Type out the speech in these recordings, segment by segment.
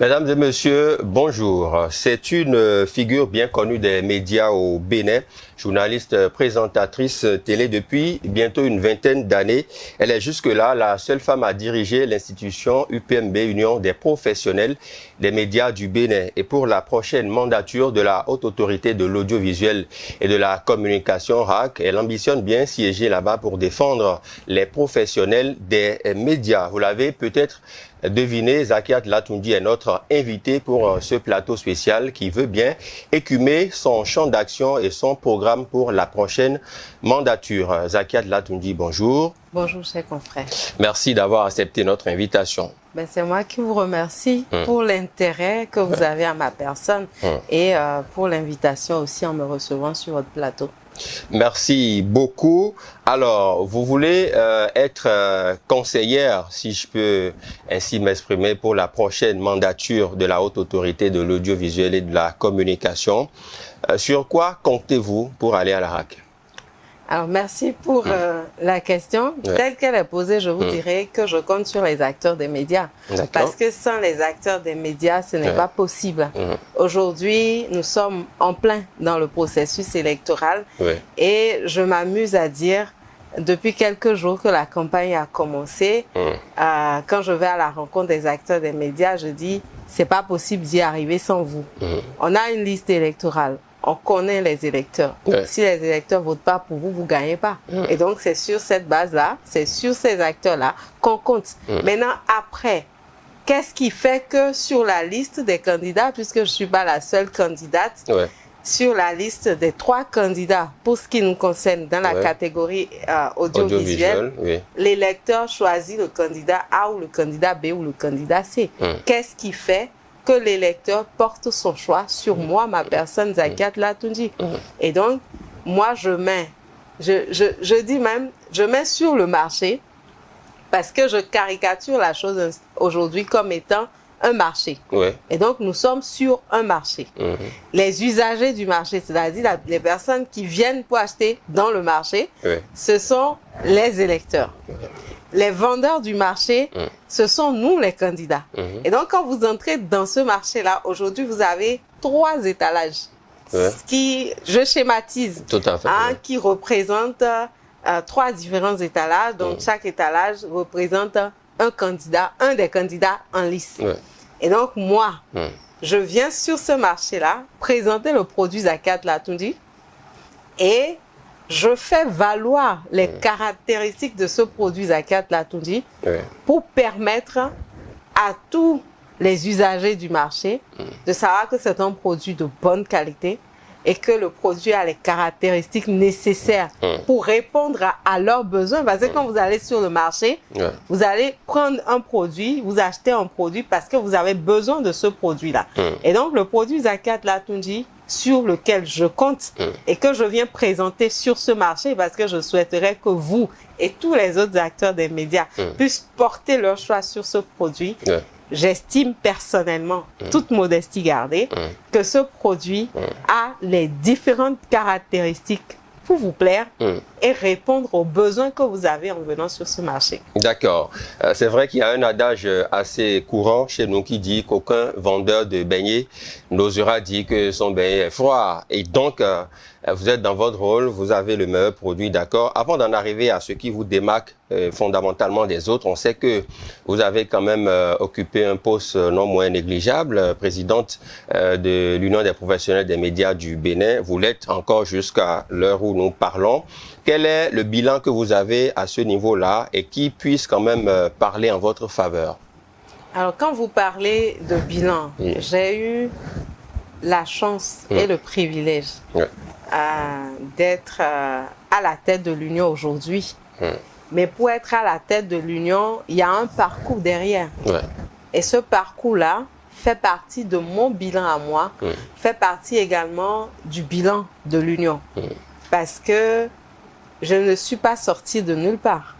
Mesdames et messieurs, bonjour. C'est une figure bien connue des médias au Bénin, journaliste présentatrice télé depuis bientôt une vingtaine d'années. Elle est jusque-là la seule femme à diriger l'institution UPMB, Union des professionnels des médias du Bénin. Et pour la prochaine mandature de la Haute Autorité de l'audiovisuel et de la communication RAC, elle ambitionne bien siéger là-bas pour défendre les professionnels des médias. Vous l'avez peut-être devinez, Zakiat Latundi est notre invité pour ce plateau spécial qui veut bien écumer son champ d'action et son programme pour la prochaine mandature. Zakiat Latundi, bonjour. Bonjour, chers confrères. Merci d'avoir accepté notre invitation. C'est moi qui vous remercie pour l'intérêt que vous avez à ma personne et pour l'invitation aussi en me recevant sur votre plateau. Merci beaucoup. Alors, vous voulez être conseillère, si je peux ainsi m'exprimer, pour la prochaine mandature de la Haute Autorité de l'audiovisuel et de la communication. Sur quoi comptez-vous pour aller à la RAC? Alors, merci pour la question. Telle qu'elle est posée, je vous dirais que je compte sur les acteurs des médias. Parce que sans les acteurs des médias, ce n'est pas possible. Aujourd'hui, nous sommes en plein dans le processus électoral. Et je m'amuse à dire, depuis quelques jours que la campagne a commencé, quand je vais à la rencontre des acteurs des médias, je dis, c'est pas possible d'y arriver sans vous. On a une liste électorale. On connaît les électeurs. Si les électeurs votent pas pour vous, vous gagnez pas. Et donc, c'est sur cette base-là, c'est sur ces acteurs-là qu'on compte. Maintenant, après, qu'est-ce qui fait que sur la liste des candidats, puisque je suis pas la seule candidate, sur la liste des 3 candidats, pour ce qui nous concerne dans la catégorie audiovisuelle, l'électeur choisit le candidat A ou le candidat B ou le candidat C. Qu'est-ce qui fait que l'électeur porte son choix sur moi, ma personne, Zakiat Latundi. Et donc, moi, je dis même, je mets sur le marché, parce que je caricature la chose aujourd'hui comme étant un marché. Et donc, nous sommes sur un marché. Les usagers du marché, c'est-à-dire les personnes qui viennent pour acheter dans le marché, ce sont les électeurs. Les vendeurs du marché, ce sont nous les candidats. Et donc, quand vous entrez dans ce marché-là, aujourd'hui, vous avez 3 étalages qui, je schématise, qui représentent 3 différents étalages. Donc, chaque étalage représente un candidat, un des candidats en lice. Et donc, moi, je viens sur ce marché-là présenter le produit Zakiat Latundi et je fais valoir les caractéristiques de ce produit Zakiat Latundi pour permettre à tous les usagers du marché de savoir que c'est un produit de bonne qualité et que le produit a les caractéristiques nécessaires pour répondre à leurs besoins. Parce que quand vous allez sur le marché, vous allez prendre un produit, vous achetez un produit parce que vous avez besoin de ce produit-là. Et donc, le produit Zakiat Latundi, sur lequel je compte et que je viens présenter sur ce marché parce que je souhaiterais que vous et tous les autres acteurs des médias puissent porter leur choix sur ce produit. J'estime personnellement, toute modestie gardée, que ce produit a les différentes caractéristiques pour vous plaire et répondre aux besoins que vous avez en venant sur ce marché. D'accord. C'est vrai qu'il y a un adage assez courant chez nous qui dit qu'aucun vendeur de beignets n'osera dire que son beignet est froid. Et donc, vous êtes dans votre rôle, vous avez le meilleur produit, d'accord. Avant d'en arriver à ce qui vous démarque fondamentalement des autres, on sait que vous avez quand même occupé un poste non moins négligeable, présidente de l'Union des professionnels des médias du Bénin. Vous l'êtes encore jusqu'à l'heure où nous parlons. Quel est le bilan que vous avez à ce niveau-là et qui puisse quand même parler en votre faveur? Alors, quand vous parlez de bilan, j'ai eu la chance et le privilège d'être à la tête de l'Union aujourd'hui. Mais pour être à la tête de l'Union, il y a un parcours derrière. Et ce parcours-là fait partie de mon bilan à moi, fait partie également du bilan de l'Union. Parce que je ne suis pas sortie de nulle part.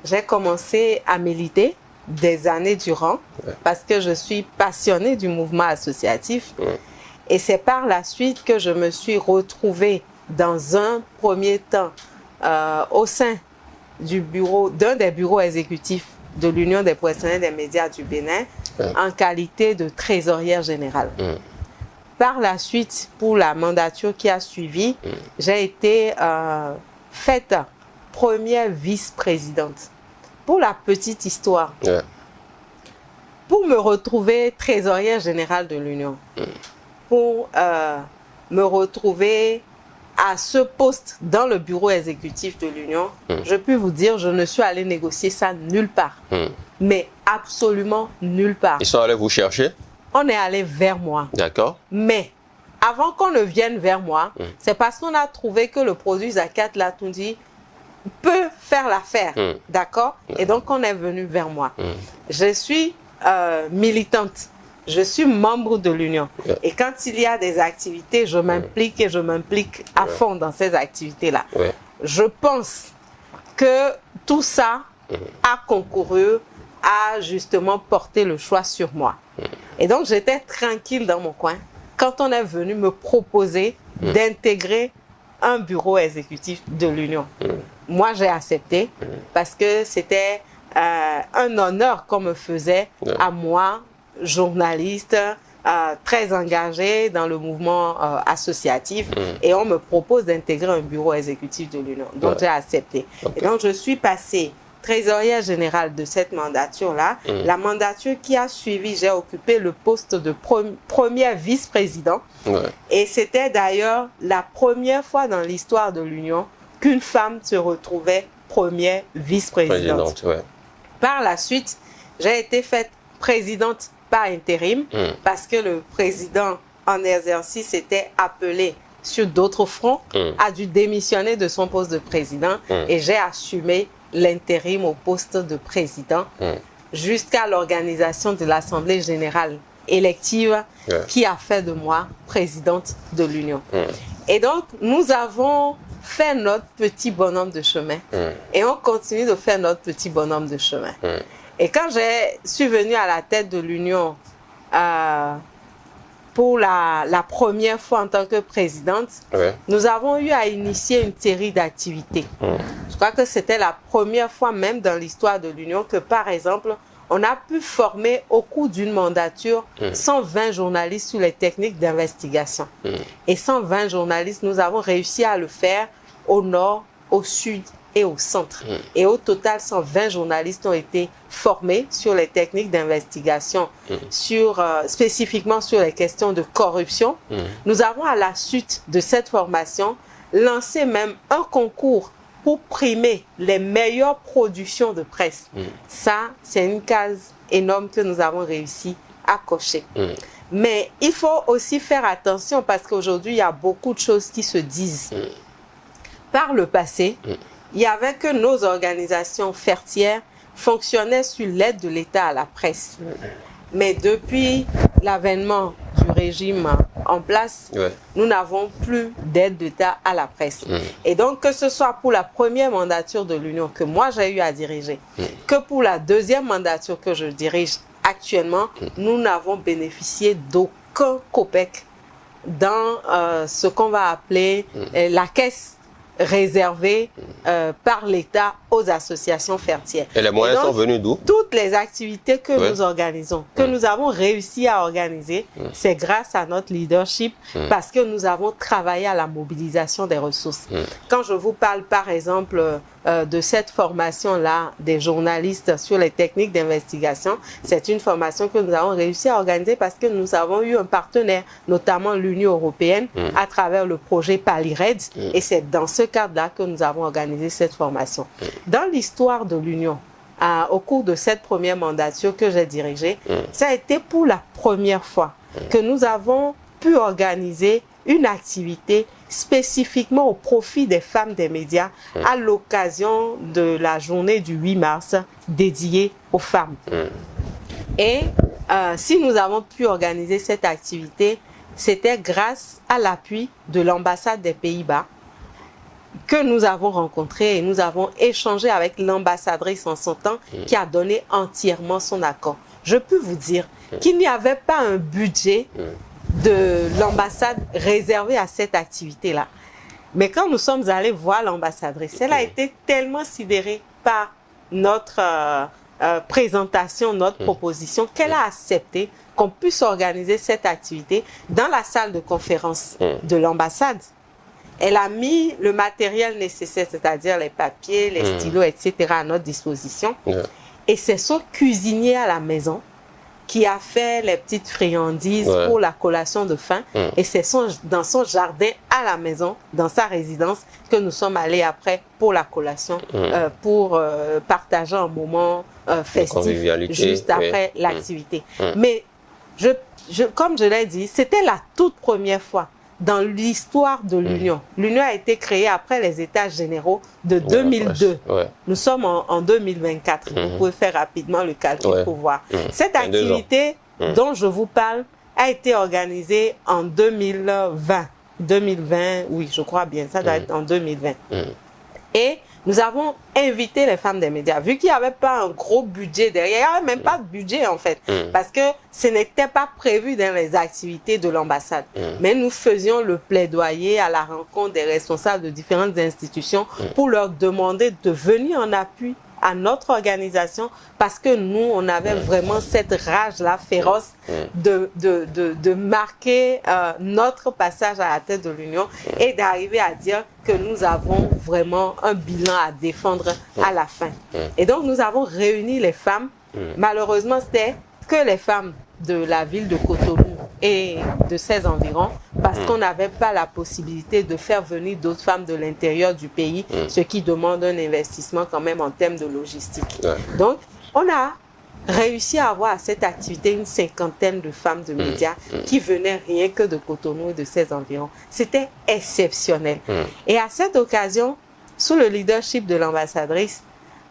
J'ai commencé à militer des années durant parce que je suis passionnée du mouvement associatif. Et c'est par la suite que je me suis retrouvée dans un premier temps au sein du bureau, d'un des bureaux exécutifs de l'Union des professionnels des médias du Bénin, en qualité de trésorière générale. Par la suite, pour la mandature qui a suivi, j'ai été faite première vice-présidente. Pour la petite histoire, pour me retrouver trésorière générale de l'Union, pour me retrouver à ce poste dans le bureau exécutif de l'Union, je peux vous dire, je ne suis allée négocier ça nulle part. Mais absolument nulle part. Ils sont allés vous chercher? On est allé vers moi. D'accord. Mais avant qu'on ne vienne vers moi, c'est parce qu'on a trouvé que le produit Zakat Latundi peut faire l'affaire. D'accord? Et donc, on est venu vers moi. Je suis militante. Je suis membre de l'Union. Et quand il y a des activités, je m'implique et je m'implique à fond dans ces activités-là. Je pense que tout ça a concouru à justement porter le choix sur moi. Et donc, j'étais tranquille dans mon coin quand on est venu me proposer d'intégrer un bureau exécutif de l'Union. Moi, j'ai accepté parce que c'était un honneur qu'on me faisait à moi, journaliste, très engagé dans le mouvement associatif, et on me propose d'intégrer un bureau exécutif de l'Union. Donc, j'ai accepté. Et donc, je suis passée trésorière générale de cette mandature-là. La mandature qui a suivi, j'ai occupé le poste de première vice-président. Et c'était d'ailleurs la première fois dans l'histoire de l'Union qu'une femme se retrouvait première vice-présidente. Par la suite, j'ai été faite présidente par intérim parce que le président en exercice était appelé sur d'autres fronts, a dû démissionner de son poste de président et j'ai assumé l'intérim au poste de président jusqu'à l'organisation de l'Assemblée générale élective qui a fait de moi présidente de l'Union. Et donc, nous avons fait notre petit bonhomme de chemin et on continue de faire notre petit bonhomme de chemin. Et quand je suis venue à la tête de l'Union pour la première fois en tant que présidente, nous avons eu à initier une série d'activités. Je crois que c'était la première fois même dans l'histoire de l'Union que, par exemple, on a pu former au cours d'une mandature 120 journalistes sur les techniques d'investigation. Et 120 journalistes, nous avons réussi à le faire au nord, au sud et au centre. Et au total, 120 journalistes ont été formés sur les techniques d'investigation, spécifiquement sur les questions de corruption. Nous avons, à la suite de cette formation, lancé même un concours pour primer les meilleures productions de presse. Ça, c'est une case énorme que nous avons réussi à cocher. Mais il faut aussi faire attention parce qu'aujourd'hui, il y a beaucoup de choses qui se disent. Par le passé, il y avait que nos organisations fertières fonctionnaient sur l'aide de l'État à la presse. Mais depuis l'avènement du régime en place, nous n'avons plus d'aide d'État à la presse. Et donc, que ce soit pour la première mandature de l'Union que moi j'ai eu à diriger, que pour la deuxième mandature que je dirige actuellement, nous n'avons bénéficié d'aucun copec dans ce qu'on va appeler la caisse réservée par l'État aux associations fertières. Et les moyens sont venus d'où? Toutes les activités que nous organisons, que nous avons réussi à organiser, c'est grâce à notre leadership parce que nous avons travaillé à la mobilisation des ressources. Quand je vous parle par exemple de cette formation-là des journalistes sur les techniques d'investigation, c'est une formation que nous avons réussi à organiser parce que nous avons eu un partenaire, notamment l'Union européenne, à travers le projet PALIRED, et c'est dans ce cadre-là que nous avons organisé cette formation. Dans l'histoire de l'Union, au cours de cette première mandature que j'ai dirigée, ça a été pour la première fois que nous avons pu organiser une activité spécifiquement au profit des femmes des médias à l'occasion de la journée du 8 mars dédiée aux femmes. Et si nous avons pu organiser cette activité, c'était grâce à l'appui de l'ambassade des Pays-Bas que nous avons rencontré et nous avons échangé avec l'ambassadrice en son temps qui a donné entièrement son accord. Je peux vous dire qu'il n'y avait pas un budget de l'ambassade réservé à cette activité-là. Mais quand nous sommes allés voir l'ambassadrice, elle a été tellement sidérée par notre présentation, notre proposition, qu'elle a accepté qu'on puisse organiser cette activité dans la salle de conférence de l'ambassade. Elle a mis le matériel nécessaire, c'est-à-dire les papiers, les stylos, etc. à notre disposition. Et c'est son cuisinier à la maison qui a fait les petites friandises pour la collation de fin. Et c'est dans son jardin à la maison, dans sa résidence, que nous sommes allés après pour la collation, pour partager un moment festif juste après l'activité. Mais comme je l'ai dit, c'était la toute première fois dans l'histoire de l'Union. L'Union a été créée après les États généraux de 2002. Nous sommes en 2024. Vous pouvez faire rapidement le calcul pour voir. Cette activité dont je vous parle a été organisée en 2020. 2020, oui, je crois bien, ça doit être en 2020. Et nous avons invité les femmes des médias, vu qu'il n'y avait pas un gros budget derrière, il n'y avait même pas de budget en fait, parce que ce n'était pas prévu dans les activités de l'ambassade. Mais nous faisions le plaidoyer à la rencontre des responsables de différentes institutions pour leur demander de venir en appui à notre organisation, parce que nous, on avait vraiment cette rage-là féroce de marquer notre passage à la tête de l'Union et d'arriver à dire que nous avons vraiment un bilan à défendre à la fin. Et donc, nous avons réuni les femmes. Malheureusement, c'était que les femmes de la ville de Cotonou et de ses environs, parce qu'on n'avait pas la possibilité de faire venir d'autres femmes de l'intérieur du pays, ce qui demande un investissement quand même en termes de logistique. Donc, on a réussi à avoir à cette activité une cinquantaine de femmes de médias qui venaient rien que de Cotonou et de ses environs. C'était exceptionnel. Et à cette occasion, sous le leadership de l'ambassadrice,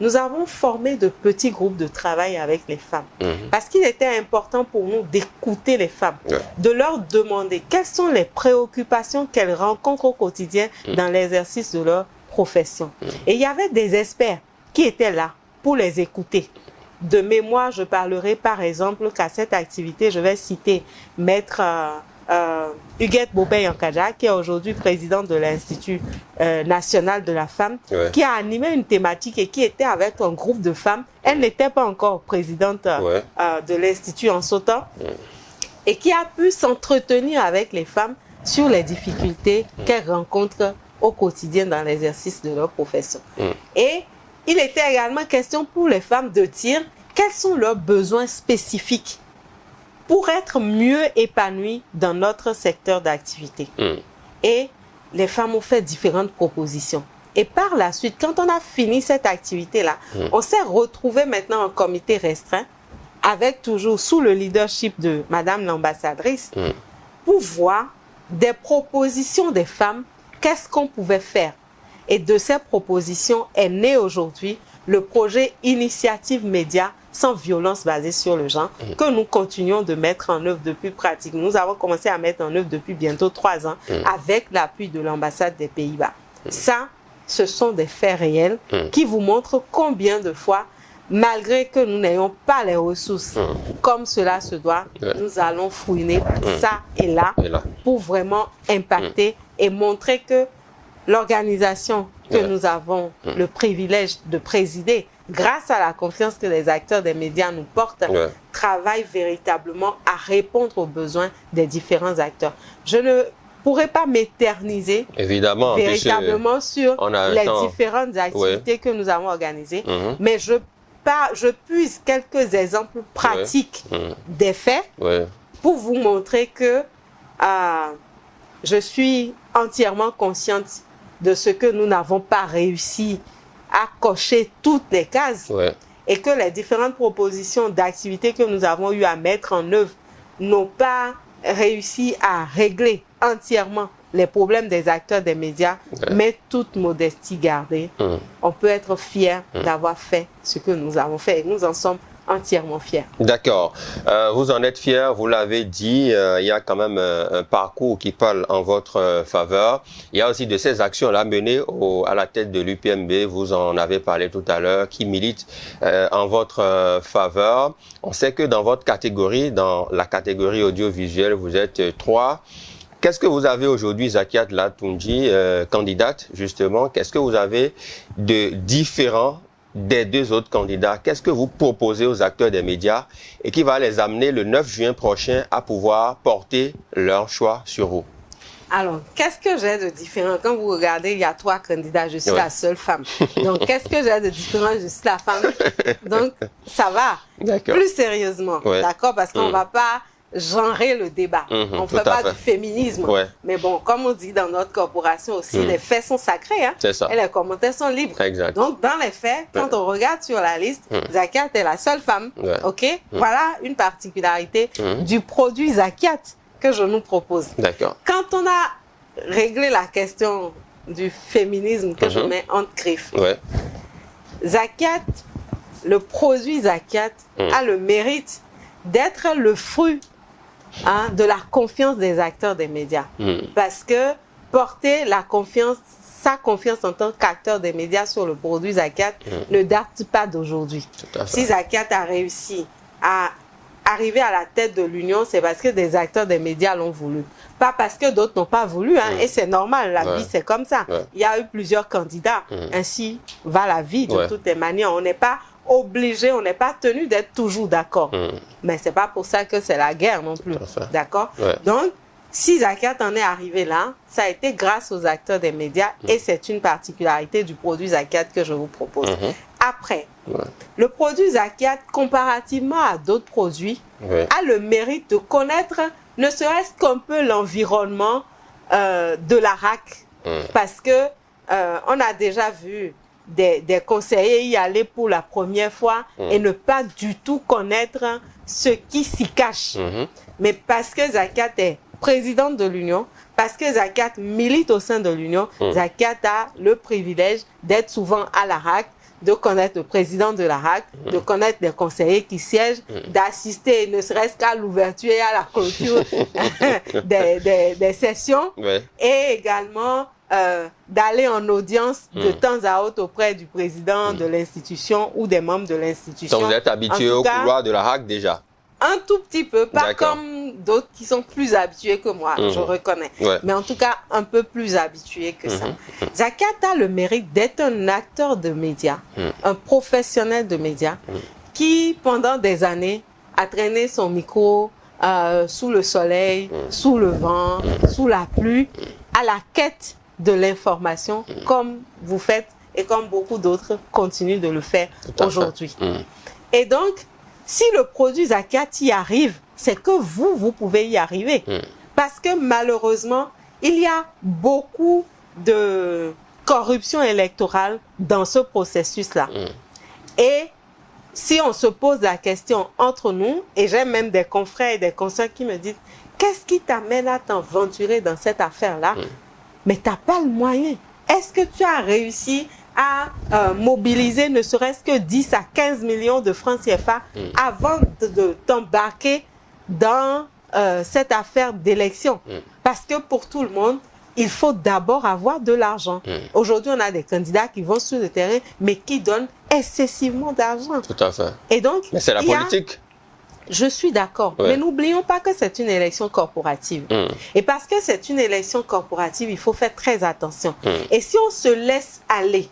nous avons formé de petits groupes de travail avec les femmes. Parce qu'il était important pour nous d'écouter les femmes, de leur demander quelles sont les préoccupations qu'elles rencontrent au quotidien dans l'exercice de leur profession. Et il y avait des experts qui étaient là pour les écouter. De mémoire, je parlerai par exemple qu'à cette activité, je vais citer Maître Huguette Bobey-Yankadja, qui est aujourd'hui présidente de l'Institut national de la femme, qui a animé une thématique et qui était avec un groupe de femmes. Elle n'était pas encore présidente de l'Institut en ce temps, et qui a pu s'entretenir avec les femmes sur les difficultés qu'elles rencontrent au quotidien dans l'exercice de leur profession. Et il était également question pour les femmes de dire quels sont leurs besoins spécifiques pour être mieux épanouies dans notre secteur d'activité. Et les femmes ont fait différentes propositions. Et par la suite, quand on a fini cette activité-là, on s'est retrouvés maintenant en comité restreint, avec toujours sous le leadership de Madame l'ambassadrice, pour voir des propositions des femmes, qu'est-ce qu'on pouvait faire. Et de ces propositions est né aujourd'hui le projet Initiative Média sans violence basée sur le genre, que nous continuons de mettre en œuvre depuis pratiquement. Nous avons commencé à mettre en œuvre depuis bientôt 3 ans avec l'appui de l'ambassade des Pays-Bas. Ça, ce sont des faits réels qui vous montrent combien de fois, malgré que nous n'ayons pas les ressources comme cela se doit, nous allons fouiner ça et là pour vraiment impacter et montrer que l'organisation que nous avons le privilège de présider, grâce à la confiance que les acteurs des médias nous portent, travaille véritablement à répondre aux besoins des différents acteurs. Je ne pourrais pas m'éterniser véritablement sur les différentes activités que nous avons organisées, mais je puise quelques exemples pratiques des faits pour vous montrer que je suis entièrement consciente de ce que nous n'avons pas réussi à cocher toutes les cases et que les différentes propositions d'activités que nous avons eu à mettre en œuvre n'ont pas réussi à régler entièrement les problèmes des acteurs des médias, mais toute modestie gardée, on peut être fier d'avoir fait ce que nous avons fait et nous en sommes entièrement fiers. D'accord. Vous en êtes fiers, vous l'avez dit, il y a quand même un parcours qui parle en votre faveur. Il y a aussi de ces actions-là menées à la tête de l'UPMB, vous en avez parlé tout à l'heure, qui militent en votre faveur. On sait que dans votre catégorie, dans la catégorie audiovisuelle, vous êtes 3. Qu'est-ce que vous avez aujourd'hui, Zakiat Latunji, candidate, justement, qu'est-ce que vous avez de différent des 2 autres candidats, qu'est-ce que vous proposez aux acteurs des médias et qui va les amener le 9 juin prochain à pouvoir porter leur choix sur vous? Alors, qu'est-ce que j'ai de différent? Quand vous regardez, il y a 3 candidats, je suis la seule femme. Donc, qu'est-ce que j'ai de différent? Je suis la femme. Donc, ça va. Plus sérieusement, d'accord? Parce qu'on ne va pas genrer le débat. On ne fait pas du féminisme. Mais bon, comme on dit dans notre corporation aussi, les faits sont sacrés. Hein? C'est ça. Et les commentaires sont libres. Exact. Donc, dans les faits, quand on regarde sur la liste, Zakiat est la seule femme. OK? Voilà une particularité du produit Zakiat que je nous propose. D'accord. Quand on a réglé la question du féminisme que je mets entre griffes, Zakiat, le produit Zakiat a le mérite d'être le fruit de la confiance des acteurs des médias. Parce que porter la confiance, sa confiance en tant qu'acteur des médias sur le produit Zakiat ne date pas d'aujourd'hui. Si Zakiat a réussi à arriver à la tête de l'Union, c'est parce que des acteurs des médias l'ont voulu. Pas parce que d'autres n'ont pas voulu, hein, et c'est normal, la vie c'est comme ça. Il y a eu plusieurs candidats, ainsi va la vie de toutes les manières. On n'est pas obligé, on n'est pas tenu d'être toujours d'accord. Mais c'est pas pour ça que c'est la guerre non plus, d'accord? Donc, si Zakiat en est arrivé là, ça a été grâce aux acteurs des médias, et c'est une particularité du produit Zakiat que je vous propose. Après, le produit Zakiat, comparativement à d'autres produits, a le mérite de connaître ne serait-ce qu'un peu l'environnement de la RAC. Parce que on a déjà vu des conseillers y aller pour la première fois et ne pas du tout connaître ce qui s'y cache. Mais parce que Zakiat est présidente de l'Union, parce que Zakiat milite au sein de l'Union, Zakiat a le privilège d'être souvent à la RAC, de connaître le président de la RAC, de connaître les conseillers qui siègent, d'assister ne serait-ce qu'à l'ouverture et à la clôture des sessions, et également d'aller en audience de temps à autre auprès du président de l'institution ou des membres de l'institution. Donc vous êtes habitué au couloir de la RAC déjà? Un tout petit peu, pas comme d'autres qui sont plus habitués que moi, je reconnais. Mais en tout cas, un peu plus habitués que ça. Zakiat a le mérite d'être un acteur de médias, un professionnel de médias, qui, pendant des années, a traîné son micro sous le soleil, sous le vent, sous la pluie, à la quête de l'information, comme vous faites et comme beaucoup d'autres continuent de le faire aujourd'hui. Et donc, si le produit Zakiat y arrive, c'est que vous pouvez y arriver. Parce que malheureusement, il y a beaucoup de corruption électorale dans ce processus-là. Et si on se pose la question entre nous, et j'ai même des confrères et des consoeurs qui me disent « Qu'est-ce qui t'amène à t'aventurer dans cette affaire-là » Mais tu n'as pas le moyen. Est-ce que tu as réussi à mobiliser ne serait-ce que 10 à 15 millions de francs CFA avant de t'embarquer dans cette affaire d'élection? Parce que pour tout le monde, il faut d'abord avoir de l'argent. Aujourd'hui, on a des candidats qui vont sur le terrain, mais qui donnent excessivement d'argent. Tout à fait. Et donc, mais c'est la politique. Je suis d'accord, mais n'oublions pas que c'est une élection corporative. Et parce que c'est une élection corporative, il faut faire très attention. Et si on se laisse aller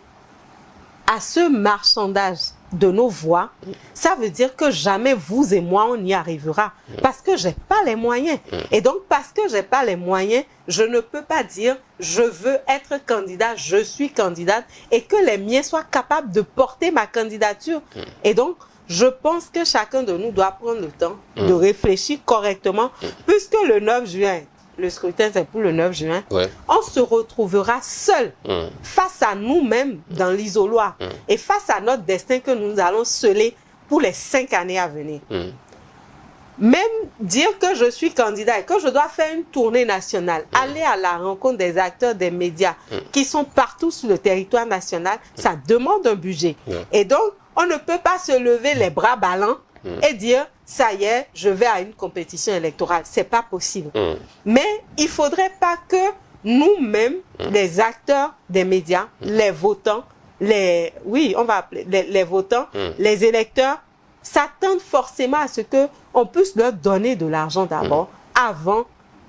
à ce marchandage de nos voix, ça veut dire que jamais vous et moi, on y arrivera. Parce que je n'ai pas les moyens. Et donc, parce que je n'ai pas les moyens, je ne peux pas dire je veux être candidat, je suis candidate, et que les miens soient capables de porter ma candidature. Et donc, je pense que chacun de nous doit prendre le temps de réfléchir correctement, puisque le 9 juin, le scrutin c'est pour le 9 juin, on se retrouvera seul face à nous-mêmes dans l'isoloir et face à notre destin que nous allons sceller pour les 5 années à venir. Même dire que je suis candidat et que je dois faire une tournée nationale, aller à la rencontre des acteurs des médias qui sont partout sur le territoire national, ça demande un budget. Et donc, on ne peut pas se lever les bras ballants et dire, ça y est, je vais à une compétition électorale. C'est pas possible. Mais il faudrait pas que nous-mêmes, les acteurs des médias, les votants, les votants, les électeurs, s'attendent forcément à ce que on puisse leur donner de l'argent d'abord, avant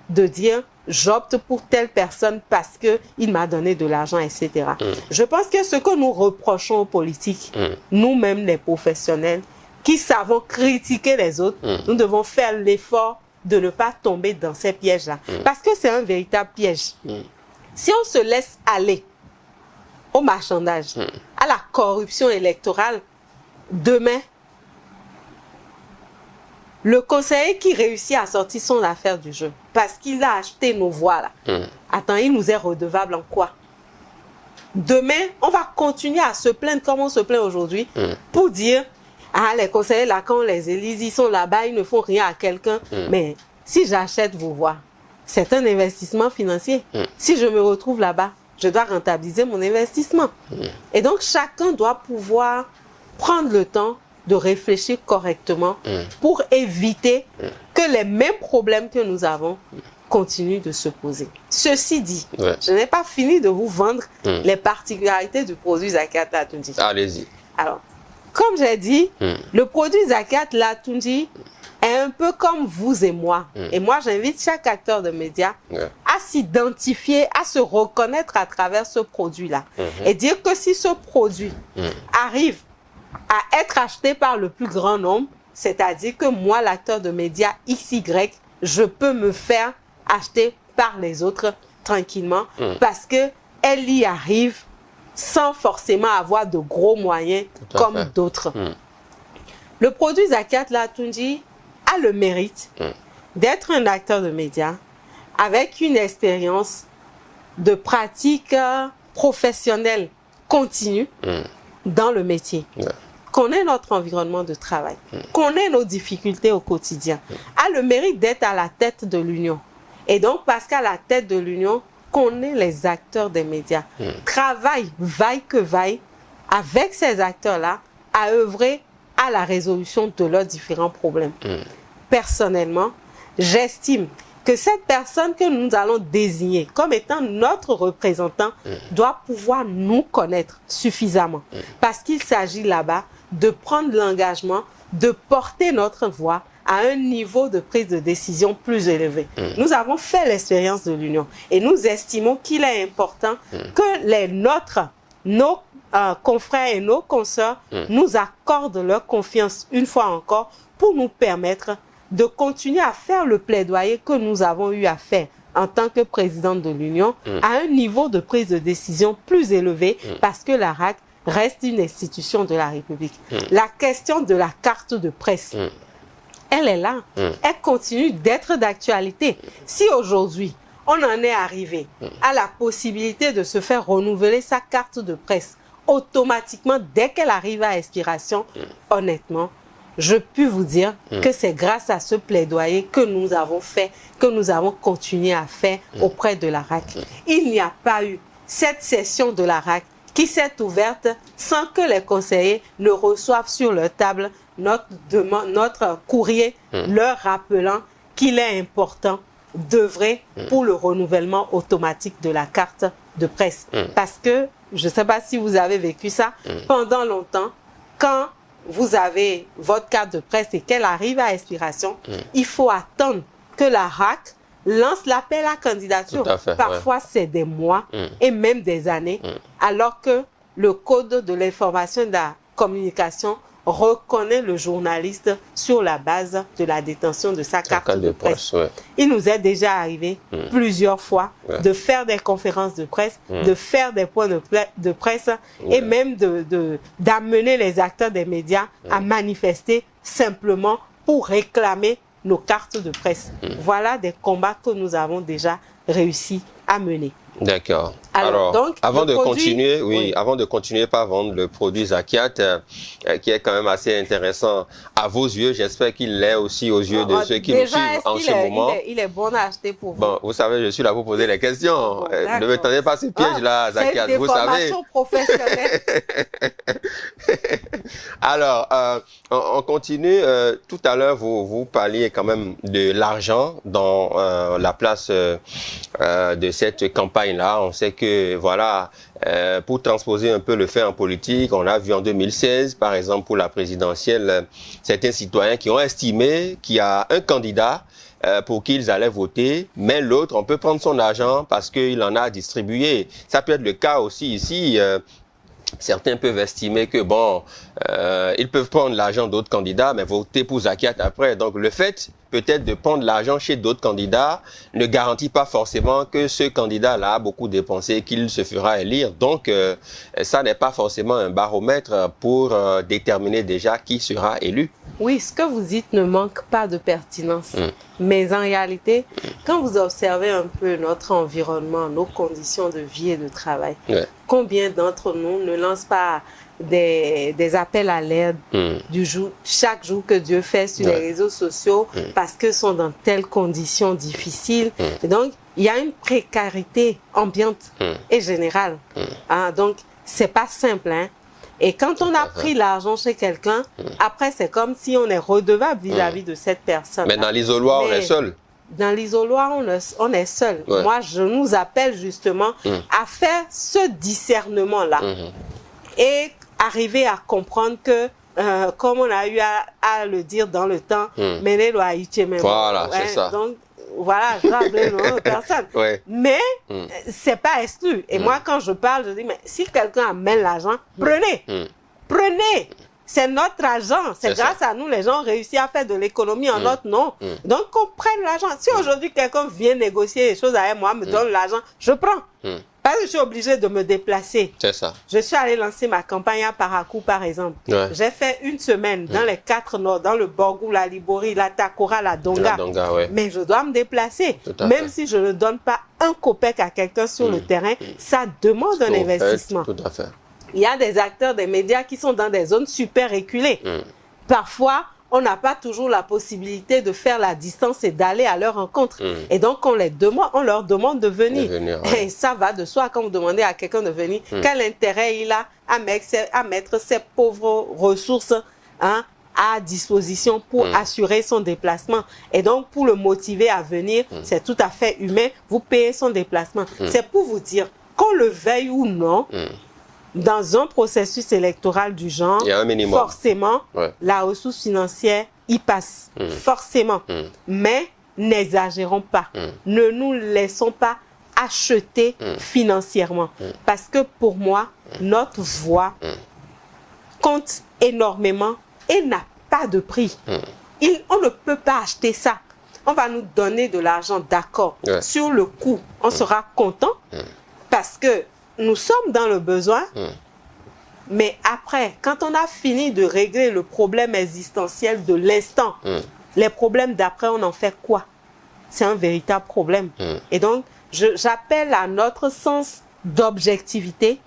de dire j'opte pour telle personne parce qu'il m'a donné de l'argent, etc. Je pense que ce que nous reprochons aux politiques, nous-mêmes les professionnels, qui savons critiquer les autres, nous devons faire l'effort de ne pas tomber dans ces pièges-là. Parce que c'est un véritable piège. Si on se laisse aller au marchandage, à la corruption électorale, demain, le conseiller qui réussit à sortir son affaire du jeu, parce qu'il a acheté nos voix là, attends, il nous est redevable en quoi? Demain, on va continuer à se plaindre comme on se plaint aujourd'hui, pour dire, ah, les conseillers là, quand on les élise, ils sont là-bas, ils ne font rien à quelqu'un. Mais si j'achète vos voix, c'est un investissement financier. Si je me retrouve là-bas, je dois rentabiliser mon investissement. Et donc, chacun doit pouvoir prendre le temps de réfléchir correctement pour éviter que les mêmes problèmes que nous avons continuent de se poser. Ceci dit, je n'ai pas fini de vous vendre les particularités du produit Zakiat Latunji. Allez-y. Alors, comme j'ai dit, le produit Zakiat Latunji est un peu comme vous et moi. Et moi, j'invite chaque acteur de médias à s'identifier, à se reconnaître à travers ce produit-là. Et dire que si ce produit arrive à être acheté par le plus grand nombre, c'est-à-dire que moi, l'acteur de médias XY, je peux me faire acheter par les autres tranquillement parce qu'elle y arrive sans forcément avoir de gros moyens comme d'autres. Le produit Zakiat Latunji a le mérite d'être un acteur de médias avec une expérience de pratique professionnelle continue dans le métier. Connaît notre environnement de travail, connaît nos difficultés au quotidien, a le mérite d'être à la tête de l'Union. Et donc, parce qu'à la tête de l'Union, connaît les acteurs des médias, travaille, vaille que vaille, avec ces acteurs-là, à œuvrer à la résolution de leurs différents problèmes. Personnellement, j'estime que cette personne que nous allons désigner comme étant notre représentant doit pouvoir nous connaître suffisamment. Parce qu'il s'agit là-bas de prendre l'engagement, de porter notre voix à un niveau de prise de décision plus élevé. Nous avons fait l'expérience de l'Union et nous estimons qu'il est important que nos confrères et nos consoeurs nous accordent leur confiance une fois encore pour nous permettre de continuer à faire le plaidoyer que nous avons eu à faire en tant que présidente de l'Union à un niveau de prise de décision plus élevé parce que la RAC reste une institution de la République. La question de la carte de presse, elle est là. Elle continue d'être d'actualité. Si aujourd'hui, on en est arrivé à la possibilité de se faire renouveler sa carte de presse automatiquement dès qu'elle arrive à expiration, honnêtement, je puis vous dire que c'est grâce à ce plaidoyer que nous avons fait, que nous avons continué à faire auprès de la RAC. Il n'y a pas eu cette session de la RAC qui s'est ouverte sans que les conseillers ne reçoivent sur leur table notre courrier leur rappelant qu'il est important d'œuvrer pour le renouvellement automatique de la carte de presse. Parce que, je ne sais pas si vous avez vécu ça, pendant longtemps, quand vous avez votre carte de presse et qu'elle arrive à expiration, il faut attendre que la RAC lance l'appel à candidature. Parfois, c'est des mois et même des années, alors que le Code de l'information et de la communication reconnaît le journaliste sur la base de la détention de sa carte de presse. Il nous est déjà arrivé plusieurs fois de faire des conférences de presse, de faire des points de presse et même d'amener les acteurs des médias à manifester simplement pour réclamer nos cartes de presse. Voilà des combats que nous avons déjà réussi à mener. D'accord. Alors donc, avant de continuer par vendre le produit Zakiat, qui est quand même assez intéressant à vos yeux, j'espère qu'il l'est aussi aux yeux de ceux qui nous suivent en ce moment. Il est bon à acheter pour vous. Bon, vous savez, je suis là pour poser les questions. Ne me tendez pas ces pièges-là, Zakiat, vous savez. C'est une déformation professionnelle. Alors, on continue. Tout à l'heure, vous parliez quand même de l'argent dans la place de cette campagne-là. On sait que, voilà, pour transposer un peu le fait en politique, on a vu en 2016, par exemple, pour la présidentielle, certains citoyens qui ont estimé qu'il y a un candidat pour qui ils allaient voter, mais l'autre, on peut prendre son argent parce qu'il en a distribué. Ça peut être le cas aussi ici. Certains peuvent estimer que, bon, ils peuvent prendre l'argent d'autres candidats, mais voter pour Zakiat après. Donc, le fait, peut-être, de prendre l'argent chez d'autres candidats ne garantit pas forcément que ce candidat-là a beaucoup dépensé, qu'il se fera élire. Donc, ça n'est pas forcément un baromètre pour déterminer déjà qui sera élu. Oui, ce que vous dites ne manque pas de pertinence. Mais en réalité, quand vous observez un peu notre environnement, nos conditions de vie et de travail, combien d'entre nous ne lancent pas des appels à l'aide chaque jour que Dieu fait sur les réseaux sociaux parce qu'ils sont dans telles conditions difficiles. Et donc, il y a une précarité ambiante et générale. Donc, c'est pas simple, hein. Et quand on a pris l'argent chez quelqu'un, après c'est comme si on est redevable vis-à-vis de cette personne. Mais dans l'isoloir, on est seul. Dans l'isoloir, on est seul. Moi, je nous appelle justement à faire ce discernement-là et arriver à comprendre que, comme on a eu à le dire dans le temps, voilà, c'est ça. Donc, voilà, je rappelle une personne. Mais c'est pas exclu. Et moi, quand je parle, je dis, mais si quelqu'un amène l'argent, prenez. Prenez. C'est notre argent. C'est grâce à nous, les gens ont réussi à faire de l'économie en notre nom. Donc, qu'on prenne l'argent. Si aujourd'hui, quelqu'un vient négocier les choses avec moi, me donne l'argent, je prends. Parce que je suis obligée de me déplacer. C'est ça. Je suis allée lancer ma campagne à Parakou, par exemple. J'ai fait une semaine dans les 4 Nord, dans le Borgou, la Libori, la Takora, la Donga. Mais je dois me déplacer. Même si je ne donne pas un copec à quelqu'un sur le terrain, ça demande un investissement. Tout à fait. Il y a des acteurs des médias qui sont dans des zones super reculées. Parfois, on n'a pas toujours la possibilité de faire la distance et d'aller à leur rencontre. Et donc, on leur demande de venir. Et ça va de soi quand vous demandez à quelqu'un de venir. Quel intérêt il a à mettre ses pauvres ressources à disposition pour assurer son déplacement. Et donc, pour le motiver à venir, c'est tout à fait humain. Vous payez son déplacement. C'est pour vous dire, qu'on le veuille ou non, dans un processus électoral du genre, il y a un minimum. Forcément, la ressource financière y passe. Forcément. Mais n'exagérons pas. Ne nous laissons pas acheter financièrement. Parce que pour moi, notre voix compte énormément et n'a pas de prix. On ne peut pas acheter ça. On va nous donner de l'argent, d'accord. Sur le coup, on sera content parce que nous sommes dans le besoin, mais après, quand on a fini de régler le problème existentiel de l'instant, les problèmes d'après, on en fait quoi? C'est un véritable problème. Et donc, j'appelle à notre sens d'objectivité,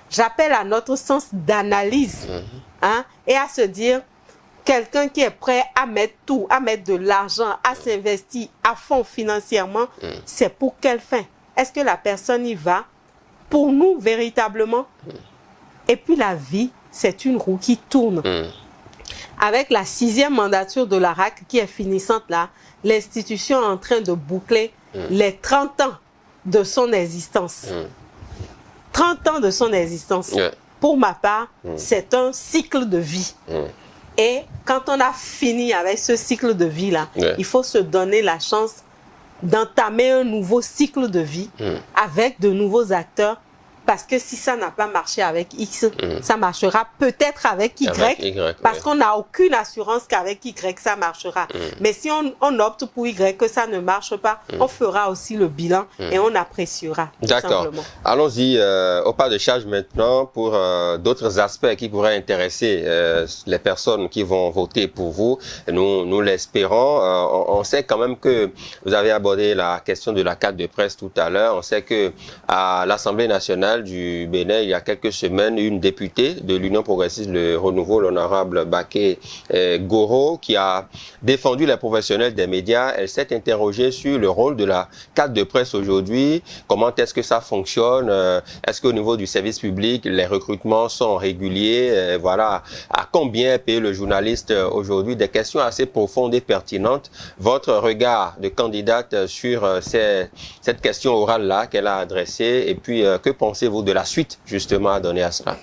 j'appelle à notre sens d'analyse, et à se dire, quelqu'un qui est prêt à mettre tout, à mettre de l'argent, à s'investir à fond financièrement, c'est pour quelle fin? Est-ce que la personne y va pour nous, véritablement? Et puis la vie, c'est une roue qui tourne. Avec la 6e mandature de la RAC qui est finissante là, l'institution est en train de boucler les 30 ans de son existence. 30 ans de son existence. Pour ma part, c'est un cycle de vie. Et quand on a fini avec ce cycle de vie là, il faut se donner la chance d'entamer un nouveau cycle de vie avec de nouveaux acteurs, parce que si ça n'a pas marché avec X, ça marchera peut-être avec Y, parce qu'on n'a aucune assurance qu'avec Y ça marchera. Mais si on opte pour Y, que ça ne marche pas, on fera aussi le bilan et on appréciera. D'accord. Allons-y au pas de charge maintenant pour d'autres aspects qui pourraient intéresser les personnes qui vont voter pour vous. Nous l'espérons. On sait quand même que vous avez abordé la question de la carte de presse tout à l'heure. On sait que à l'Assemblée nationale du Bénin, il y a quelques semaines, une députée de l'Union progressiste Le Renouveau, l'honorable Baké Goro, qui a défendu les professionnels des médias. Elle s'est interrogée sur le rôle de la carte de presse aujourd'hui. Comment est-ce que ça fonctionne? Est-ce qu'au niveau du service public, les recrutements sont réguliers? Voilà. À combien paye le journaliste aujourd'hui? Des questions assez profondes et pertinentes. Votre regard de candidate sur cette question orale-là qu'elle a adressée, et puis que pensez-vous de la suite justement à donner à cela?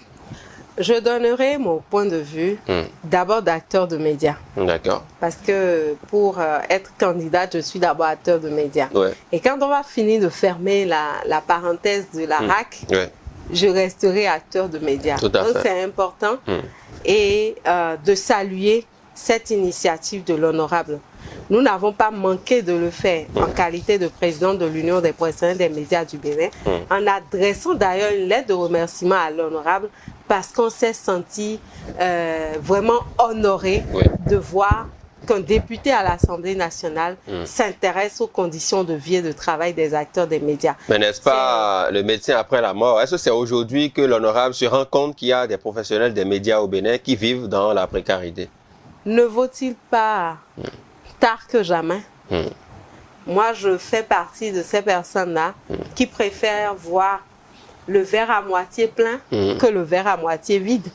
Je donnerai mon point de vue d'abord d'acteur de médias. D'accord. Parce que pour être candidate, je suis d'abord acteur de médias. Ouais. Et quand on va finir de fermer la parenthèse de la RAC, je resterai acteur de médias. Tout à fait. Donc c'est important et de saluer cette initiative de l'honorable. Nous n'avons pas manqué de le faire en qualité de président de l'Union des professionnels des médias du Bénin, en adressant d'ailleurs une lettre de remerciement à l'honorable parce qu'on s'est senti vraiment honoré de voir qu'un député à l'Assemblée nationale s'intéresse aux conditions de vie et de travail des acteurs des médias. Mais n'est-ce pas le médecin après la mort? Est-ce que c'est aujourd'hui que l'honorable se rend compte qu'il y a des professionnels des médias au Bénin qui vivent dans la précarité? Ne vaut-il pas tard que jamais? Moi, je fais partie de ces personnes-là qui préfèrent voir le verre à moitié plein que le verre à moitié vide.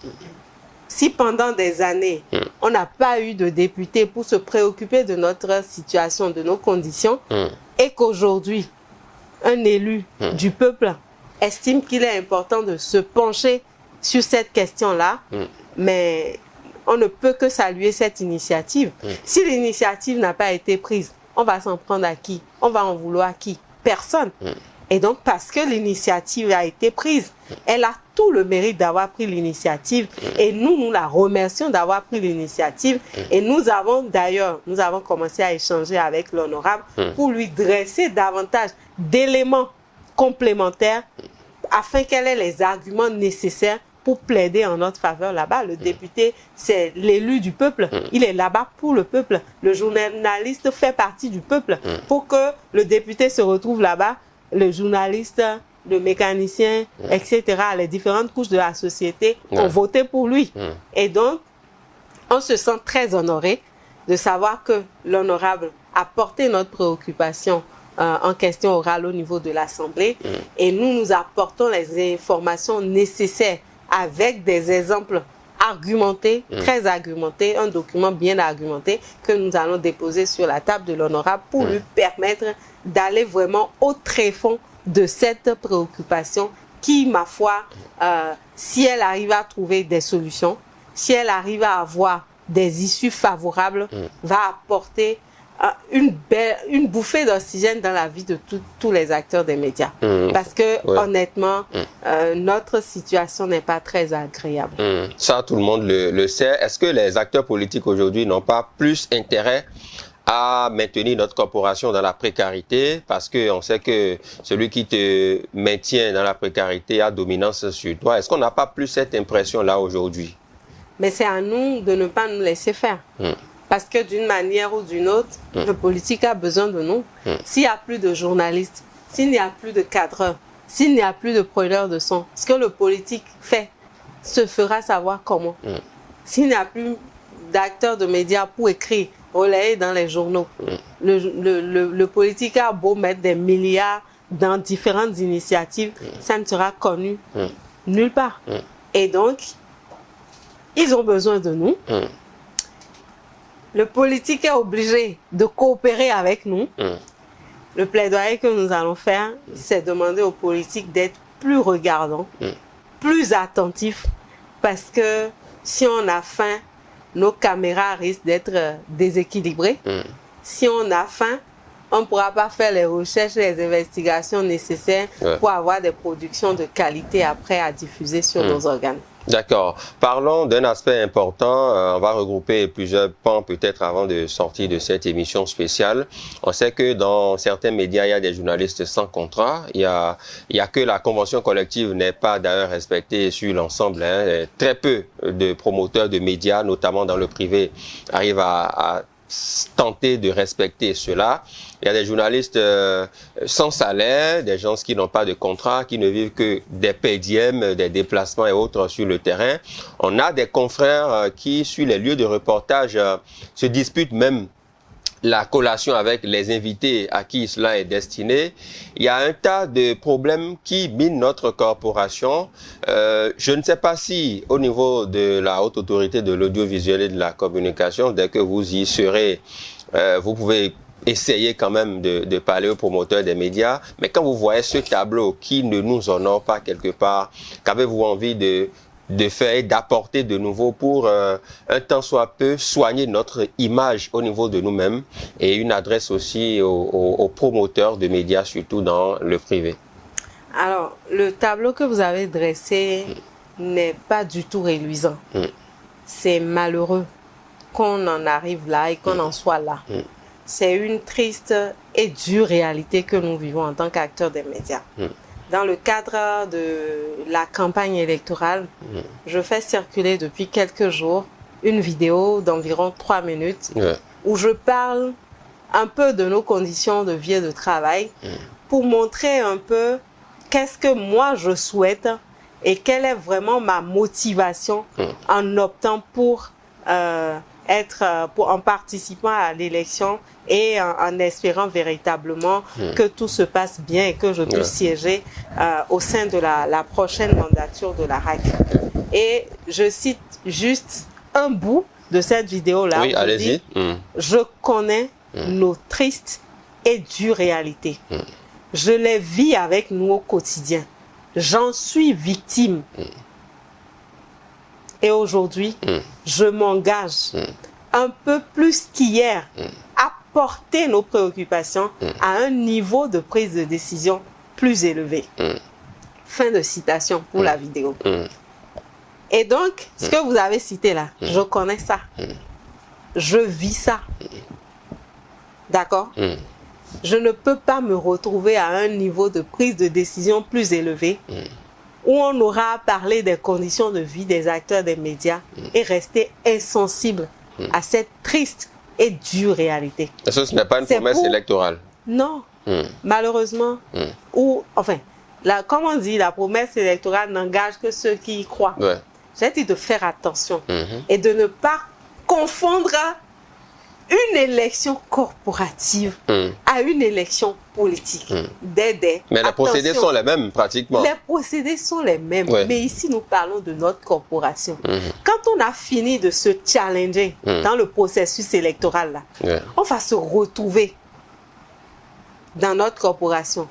Si pendant des années, on n'a pas eu de député pour se préoccuper de notre situation, de nos conditions, et qu'aujourd'hui, un élu du peuple estime qu'il est important de se pencher sur cette question-là, mais on ne peut que saluer cette initiative. Si l'initiative n'a pas été prise, on va s'en prendre à qui? On va en vouloir à qui? Personne. Et donc, parce que l'initiative a été prise, elle a tout le mérite d'avoir pris l'initiative. Et nous la remercions d'avoir pris l'initiative. Et nous avons commencé à échanger avec l'honorable pour lui dresser davantage d'éléments complémentaires afin qu'elle ait les arguments nécessaires pour plaider en notre faveur là-bas. Le député, c'est l'élu du peuple. Il est là-bas pour le peuple. Le journaliste fait partie du peuple. Pour que le député se retrouve là-bas, le journaliste, le mécanicien, etc., les différentes couches de la société ont voté pour lui. Et donc, on se sent très honoré de savoir que l'honorable a porté notre préoccupation en question orale au niveau de l'Assemblée. Et nous apportons les informations nécessaires avec des exemples argumentés, très argumentés, un document bien argumenté que nous allons déposer sur la table de l'honorable pour lui permettre d'aller vraiment au tréfonds de cette préoccupation qui, ma foi, si elle arrive à trouver des solutions, si elle arrive à avoir des issues favorables, va apporter une bouffée d'oxygène dans la vie de tous les acteurs des médias. Parce que, honnêtement, notre situation n'est pas très agréable. Ça, tout le monde le sait. Est-ce que les acteurs politiques aujourd'hui n'ont pas plus intérêt à maintenir notre corporation dans la précarité, parce qu'on sait que celui qui te maintient dans la précarité a dominance sur toi? Est-ce qu'on n'a pas plus cette impression-là aujourd'hui? Mais c'est à nous de ne pas nous laisser faire. Parce que d'une manière ou d'une autre, le politique a besoin de nous. S'il n'y a plus de journalistes, s'il n'y a plus de cadreurs, s'il n'y a plus de preneurs de son, ce que le politique fait se fera savoir comment. S'il n'y a plus d'acteurs de médias pour écrire, relayer dans les journaux, le politique a beau mettre des milliards dans différentes initiatives, ça ne sera connu nulle part. Et donc, ils ont besoin de nous. Le politique est obligé de coopérer avec nous. Le plaidoyer que nous allons faire, c'est demander aux politiques d'être plus regardants, plus attentifs, parce que si on a faim, nos caméras risquent d'être déséquilibrées. Si on a faim, on ne pourra pas faire les recherches et les investigations nécessaires pour avoir des productions de qualité après à diffuser sur nos organes. D'accord. Parlons d'un aspect important. On va regrouper plusieurs pans peut-être avant de sortir de cette émission spéciale. On sait que dans certains médias, il y a des journalistes sans contrat. Il y a que la convention collective n'est pas d'ailleurs respectée sur l'ensemble. Très peu de promoteurs de médias, notamment dans le privé, arrivent à tenter de respecter cela. Il y a des journalistes sans salaire, des gens qui n'ont pas de contrat, qui ne vivent que des PDM, des déplacements et autres sur le terrain. On a des confrères qui, sur les lieux de reportage, se disputent même la collation avec les invités à qui cela est destiné. Il y a un tas de problèmes qui minent notre corporation. Je ne sais pas si au niveau de la haute autorité de l'audiovisuel et de la communication, dès que vous y serez, vous pouvez essayer quand même de parler aux promoteurs des médias. Mais quand vous voyez ce tableau qui ne nous honore pas quelque part, qu'avez-vous envie de de faire et d'apporter de nouveau pour un tant soit peu soigner notre image au niveau de nous-mêmes et une adresse aussi aux promoteurs de médias, surtout dans le privé? Alors, le tableau que vous avez dressé n'est pas du tout réluisant. C'est malheureux qu'on en arrive là et qu'on en soit là. C'est une triste et dure réalité que nous vivons en tant qu'acteurs des médias. Dans le cadre de la campagne électorale, je fais circuler depuis quelques jours une vidéo d'environ 3 minutes où je parle un peu de nos conditions de vie et de travail pour montrer un peu qu'est-ce que moi je souhaite et quelle est vraiment ma motivation en optant pour en participant à l'élection et en espérant véritablement que tout se passe bien et que je puisse siéger au sein de la prochaine mandature de la RAC. Et je cite juste un bout de cette vidéo-là. Oui, allez-y. Je connais nos tristes et dures réalités. Je les vis avec nous au quotidien. J'en suis victime. Et aujourd'hui, je m'engage un peu plus qu'hier à porter nos préoccupations à un niveau de prise de décision plus élevé. Fin de citation pour la vidéo. Et donc, ce que vous avez cité là, je connais ça. Je vis ça. D'accord? Je ne peux pas me retrouver à un niveau de prise de décision plus élevé où on aura à parler des conditions de vie des acteurs des médias et rester insensible à cette triste et dure réalité. Ça, ce n'est pas une promesse électorale. Non, malheureusement. Ou, enfin, comme on dit, la promesse électorale n'engage que ceux qui y croient. J'ai dit de faire attention et de ne pas confondre une élection corporative à une élection politique. Mais les procédés sont les mêmes, pratiquement. Les procédés sont les mêmes. Mais ici, nous parlons de notre corporation. Quand on a fini de se challenger dans le processus électoral, là, on va se retrouver dans notre corporation.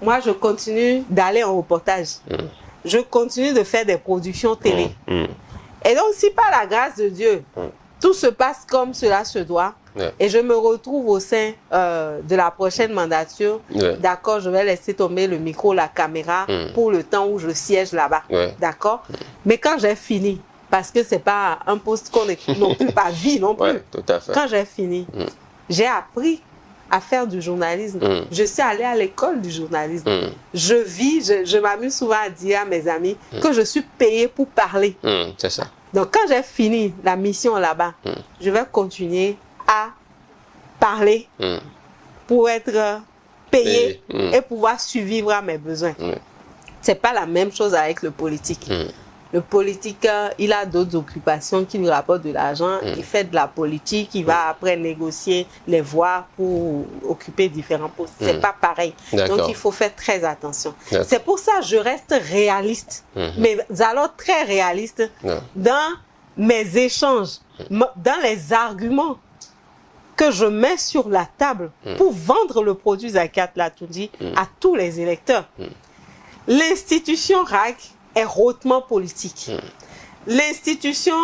Moi, je continue d'aller en reportage. Je continue de faire des productions télé. Et donc, si par la grâce de Dieu, tout se passe comme cela se doit, et je me retrouve au sein de la prochaine mandature, d'accord, je vais laisser tomber le micro, la caméra, pour le temps où je siège là-bas, d'accord. Mais quand j'ai fini, parce que c'est pas un poste qu'on n'occupe pas vie non plus, tout à fait. Quand j'ai fini, j'ai appris à faire du journalisme. Je suis allée à l'école du journalisme. Je vis, je m'amuse souvent à dire à mes amis que je suis payée pour parler. C'est ça. Donc, quand j'ai fini la mission là-bas, je vais continuer à parler pour être payé et pouvoir survivre à mes besoins. C'est pas la même chose avec le politique. Le politique, il a d'autres occupations qui lui rapportent de l'argent. Il fait de la politique, il va après négocier les voix pour occuper différents postes. C'est pas pareil. Donc, il faut faire très attention. C'est pour ça que je reste réaliste. Mais alors très réaliste dans mes échanges, dans les arguments que je mets sur la table pour vendre le produit Zakiath Latoundji à tous les électeurs. L'institution RAC est hautement politique. L'institution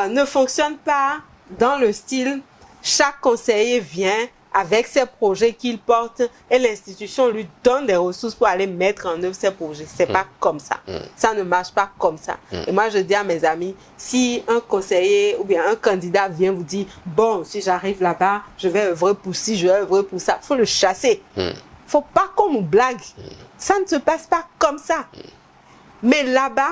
ne fonctionne pas dans le style chaque conseiller vient avec ses projets qu'il porte et l'institution lui donne des ressources pour aller mettre en œuvre ses projets. C'est pas comme ça. Ça ne marche pas comme ça. Et moi, je dis à mes amis, si un conseiller ou bien un candidat vient vous dire, bon, si j'arrive là-bas, je vais œuvrer pour ci, je vais œuvrer pour ça, il faut le chasser. Faut pas qu'on nous blague. Ça ne se passe pas comme ça. Mais là-bas,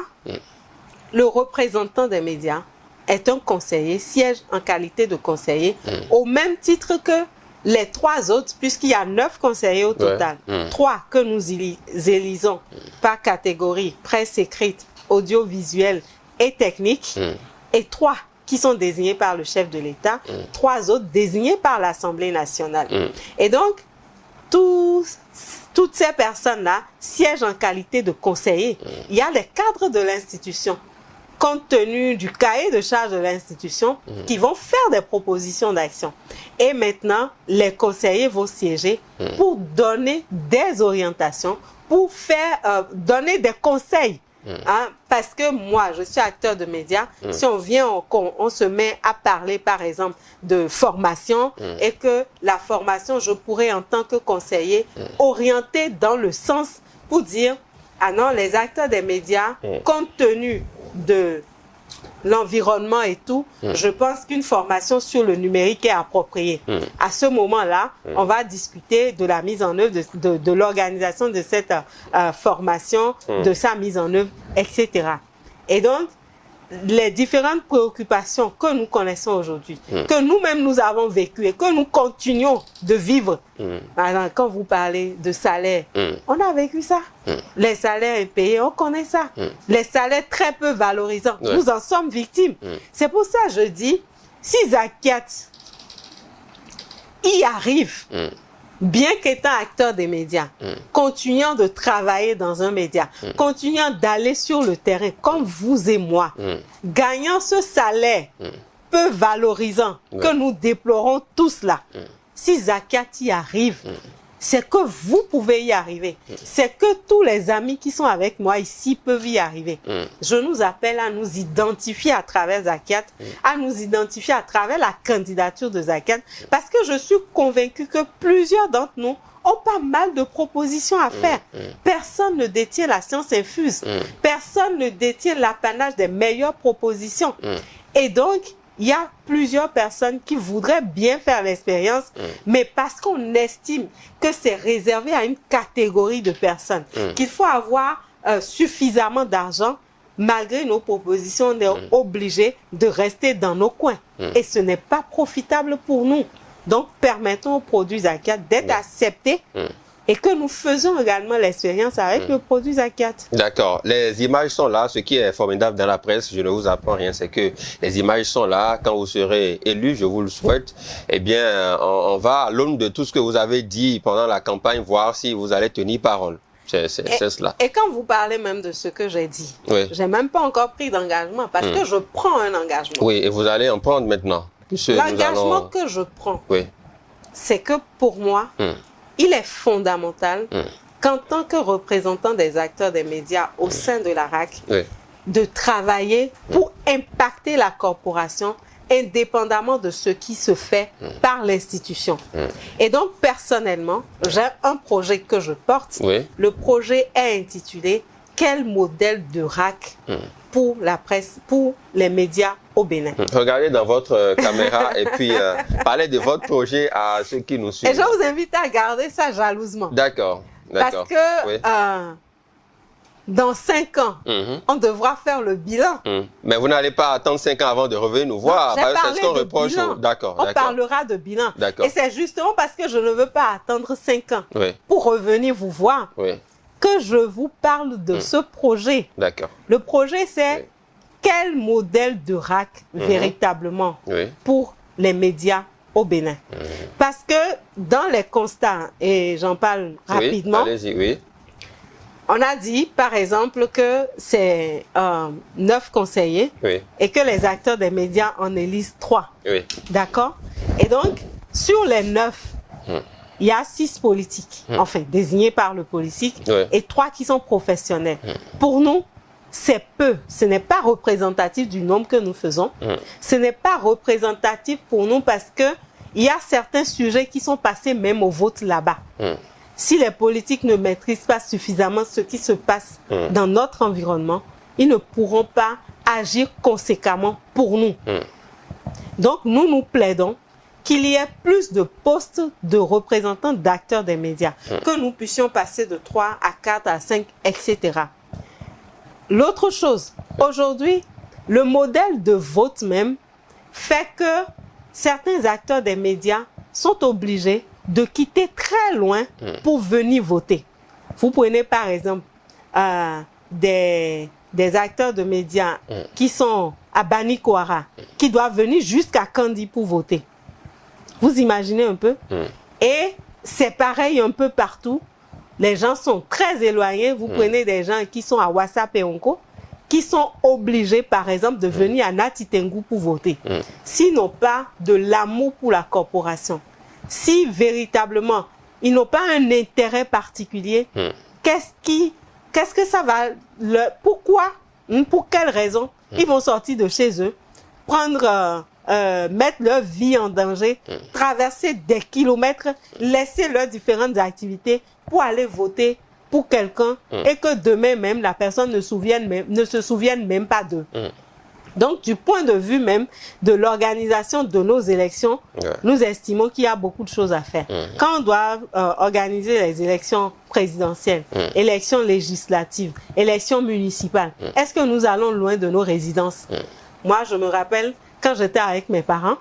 le représentant des médias est un conseiller, siège en qualité de conseiller, au même titre que les 3 autres, puisqu'il y a 9 conseillers au total. 3 que nous élisons par catégorie, presse écrite, audiovisuelle et technique, et 3 qui sont désignés par le chef de l'État, 3 autres désignés par l'Assemblée nationale. Et donc, toutes ces personnes-là siègent en qualité de conseillers. Il y a les cadres de l'institution, compte tenu du cahier de charge de l'institution, qui vont faire des propositions d'action. Et maintenant, les conseillers vont siéger pour donner des orientations, pour donner des conseils Hein, parce que moi, je suis acteur de médias. Si on vient, on se met à parler, par exemple, de formation et que la formation, je pourrais, en tant que conseiller, orienter dans le sens pour dire, ah non, les acteurs des médias, compte tenu de l'environnement et tout, je pense qu'une formation sur le numérique est appropriée. À ce moment-là, on va discuter de la mise en œuvre, de l'organisation de cette formation, de sa mise en œuvre, etc. Et donc, les différentes préoccupations que nous connaissons aujourd'hui, que nous-mêmes nous avons vécues et que nous continuons de vivre. Alors, quand vous parlez de salaire, on a vécu ça. Les salaires impayés, on connaît ça. Les salaires très peu valorisants, nous en sommes victimes. C'est pour ça que je dis, si Zakiat y arrive, bien qu'étant acteur des médias, continuant de travailler dans un média, continuant d'aller sur le terrain, comme vous et moi, gagnant ce salaire peu valorisant que nous déplorons tous là, si Zakiat y arrive, c'est que vous pouvez y arriver. C'est que tous les amis qui sont avec moi ici peuvent y arriver. Je nous appelle à nous identifier à travers Zakiat, à nous identifier à travers la candidature de Zakiat, parce que je suis convaincue que plusieurs d'entre nous ont pas mal de propositions à faire. Personne ne détient la science infuse. Personne ne détient l'apanage des meilleures propositions. Et donc, il y a plusieurs personnes qui voudraient bien faire l'expérience, mais parce qu'on estime que c'est réservé à une catégorie de personnes, qu'il faut avoir suffisamment d'argent, malgré nos propositions, on est obligé de rester dans nos coins. Et ce n'est pas profitable pour nous. Donc, permettons aux produits Zakiat d'être acceptés et que nous faisons également l'expérience avec le produit Zakiat. D'accord. Les images sont là. Ce qui est formidable dans la presse, je ne vous apprends rien, c'est que les images sont là. Quand vous serez élu, je vous le souhaite, eh bien, on va, à l'aune de tout ce que vous avez dit pendant la campagne, voir si vous allez tenir parole. C'est cela. Et quand vous parlez même de ce que j'ai dit, j'ai même pas encore pris d'engagement parce que je prends un engagement. Oui, et vous allez en prendre maintenant. L'engagement que je prends, c'est que pour moi, il est fondamental qu'en tant que représentant des acteurs des médias au sein de la RAC, de travailler pour impacter la corporation indépendamment de ce qui se fait par l'institution. Et donc, personnellement, j'ai un projet que je porte. Le projet est intitulé « Quel modèle de RAC pour la presse, pour les médias au Bénin ?» Regardez dans votre caméra et puis parlez de votre projet à ceux qui nous suivent. Et je vous invite à garder ça jalousement. D'accord. Parce que dans 5 ans, on devra faire le bilan. Mais vous n'allez pas attendre 5 ans avant de revenir nous voir. C'est ce qu'on reproche. On parlera de bilan. Et c'est justement parce que je ne veux pas attendre 5 ans pour revenir vous voir que je vous parle de ce projet. Le projet, c'est quel modèle de RAC véritablement pour les médias au Bénin. Parce que dans les constats, et j'en parle rapidement, on a dit, par exemple, que c'est 9 conseillers et que les acteurs des médias en élisent 3. D'accord? Et donc, sur les 9, il y a 6 politiques, enfin, désignés par le politique, et 3 qui sont professionnels. Pour nous, c'est peu. Ce n'est pas représentatif du nombre que nous faisons. Ce n'est pas représentatif pour nous parce que il y a certains sujets qui sont passés même au vote là-bas. Si les politiques ne maîtrisent pas suffisamment ce qui se passe dans notre environnement, ils ne pourront pas agir conséquemment pour nous. Donc, nous plaidons qu'il y ait plus de postes de représentants d'acteurs des médias, que nous puissions passer de 3 à 4 à 5, etc. L'autre chose, aujourd'hui, le modèle de vote même fait que certains acteurs des médias sont obligés de quitter très loin pour venir voter. Vous prenez par exemple des acteurs de médias qui sont à Banikoara, qui doivent venir jusqu'à Kandi pour voter. Vous imaginez un peu? Et c'est pareil un peu partout. Les gens sont très éloignés. Vous prenez des gens qui sont à Wassap et Onko, qui sont obligés, par exemple, de venir à Natitengu pour voter. S'ils n'ont pas de l'amour pour la corporation, si véritablement ils n'ont pas un intérêt particulier, qu'est-ce qui qu'est-ce que ça va... Pourquoi, pour quelles raisons ils vont sortir de chez eux, mettre leur vie en danger, traverser des kilomètres, laisser leurs différentes activités pour aller voter pour quelqu'un et que demain même, la personne ne se souvienne même pas d'eux. Donc, du point de vue même de l'organisation de nos élections, nous estimons qu'il y a beaucoup de choses à faire. Quand on doit organiser les élections présidentielles, élections législatives, élections municipales, est-ce que nous allons loin de nos résidences? Moi, je me rappelle, quand j'étais avec mes parents,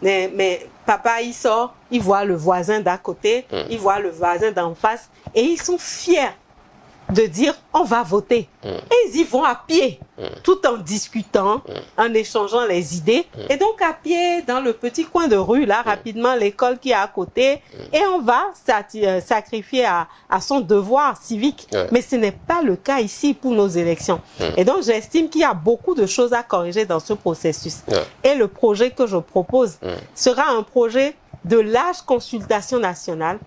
mais papa, il sort, il voit le voisin d'à côté, il voit le voisin d'en face, et ils sont fiers de dire on va voter. Et ils y vont à pied, tout en discutant, en échangeant les idées. Et donc à pied, dans le petit coin de rue, là, rapidement, l'école qui est à côté, et on va sacrifier à son devoir civique. Mais ce n'est pas le cas ici pour nos élections. Et donc j'estime qu'il y a beaucoup de choses à corriger dans ce processus. Et le projet que je propose sera un projet de large consultation nationale,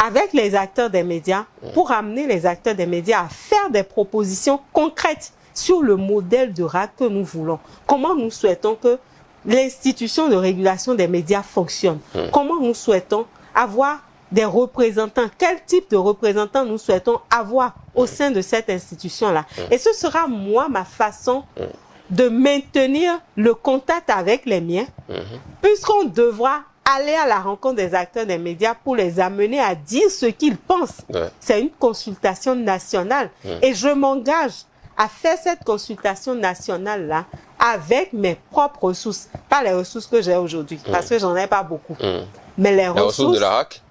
avec les acteurs des médias, pour amener les acteurs des médias à faire des propositions concrètes sur le modèle de RAC que nous voulons. Comment nous souhaitons que l'institution de régulation des médias fonctionne. Comment nous souhaitons avoir des représentants. Quel type de représentants nous souhaitons avoir au sein de cette institution-là. Et ce sera, moi, ma façon de maintenir le contact avec les miens, puisqu'on devra aller à la rencontre des acteurs des médias pour les amener à dire ce qu'ils pensent. C'est une consultation nationale. Et je m'engage à faire cette consultation nationale-là avec mes propres ressources. Pas les ressources que j'ai aujourd'hui, parce que j'en ai pas beaucoup. Mais les ressources de la RAC